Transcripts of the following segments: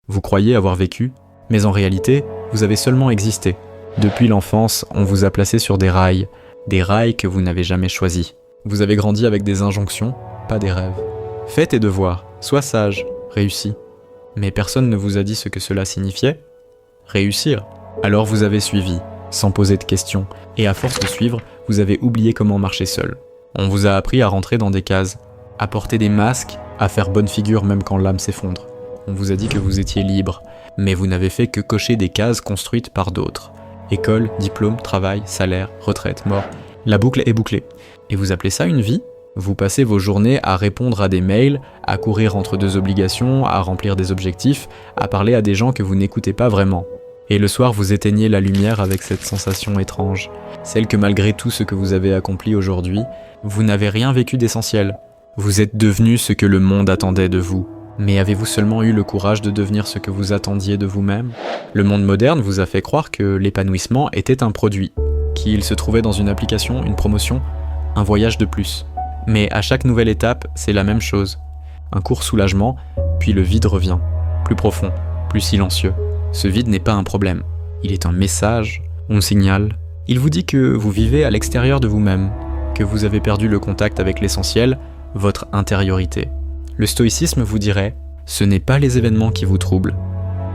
Vous croyez avoir vécu, mais en réalité, vous avez seulement existé. Depuis l'enfance, on vous a placé sur des rails que vous n'avez jamais choisis. Vous avez grandi avec des injonctions, pas des rêves. Fais tes devoirs, sois sage, réussis. Mais personne ne vous a dit ce que cela signifiait. Réussir. Alors vous avez suivi, sans poser de questions, et à force de suivre, vous avez oublié comment marcher seul. On vous a appris à rentrer dans des cases, à porter des masques, à faire bonne figure même quand l'âme s'effondre. On vous a dit que vous étiez libre, mais vous n'avez fait que cocher des cases construites par d'autres. École, diplôme, travail, salaire, retraite, mort. La boucle est bouclée. Et vous appelez ça une vie ? Vous passez vos journées à répondre à des mails, à courir entre deux obligations, à remplir des objectifs, à parler à des gens que vous n'écoutez pas vraiment. Et le soir, vous éteignez la lumière avec cette sensation étrange, celle que malgré tout ce que vous avez accompli aujourd'hui, vous n'avez rien vécu d'essentiel. Vous êtes devenu ce que le monde attendait de vous. Mais avez-vous seulement eu le courage de devenir ce que vous attendiez de vous-même ? Le monde moderne vous a fait croire que l'épanouissement était un produit, qu'il se trouvait dans une application, une promotion, un voyage de plus. Mais à chaque nouvelle étape, c'est la même chose. Un court soulagement, puis le vide revient. Plus profond, plus silencieux. Ce vide n'est pas un problème. Il est un message, un signal. Il vous dit que vous vivez à l'extérieur de vous-même, que vous avez perdu le contact avec l'essentiel, votre intériorité. Le stoïcisme vous dirait, ce n'est pas les événements qui vous troublent,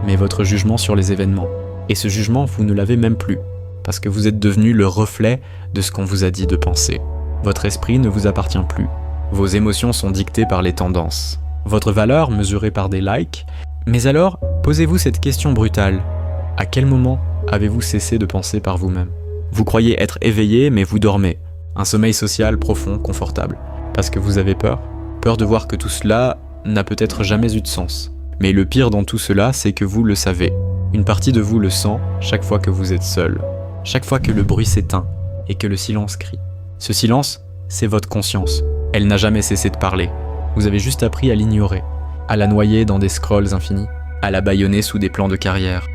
mais votre jugement sur les événements. Et ce jugement, vous ne l'avez même plus, parce que vous êtes devenu le reflet de ce qu'on vous a dit de penser. Votre esprit ne vous appartient plus. Vos émotions sont dictées par les tendances. Votre valeur mesurée par des likes. Mais alors, posez-vous cette question brutale. À quel moment avez-vous cessé de penser par vous-même ? Vous croyez être éveillé, mais vous dormez. Un sommeil social profond, confortable. Parce que vous avez peur ? Peur de voir que tout cela n'a peut-être jamais eu de sens. Mais le pire dans tout cela, c'est que vous le savez. Une partie de vous le sent chaque fois que vous êtes seul. Chaque fois que le bruit s'éteint et que le silence crie. Ce silence, c'est votre conscience. Elle n'a jamais cessé de parler. Vous avez juste appris à l'ignorer, à la noyer dans des scrolls infinis, à la bâillonner sous des plans de carrière.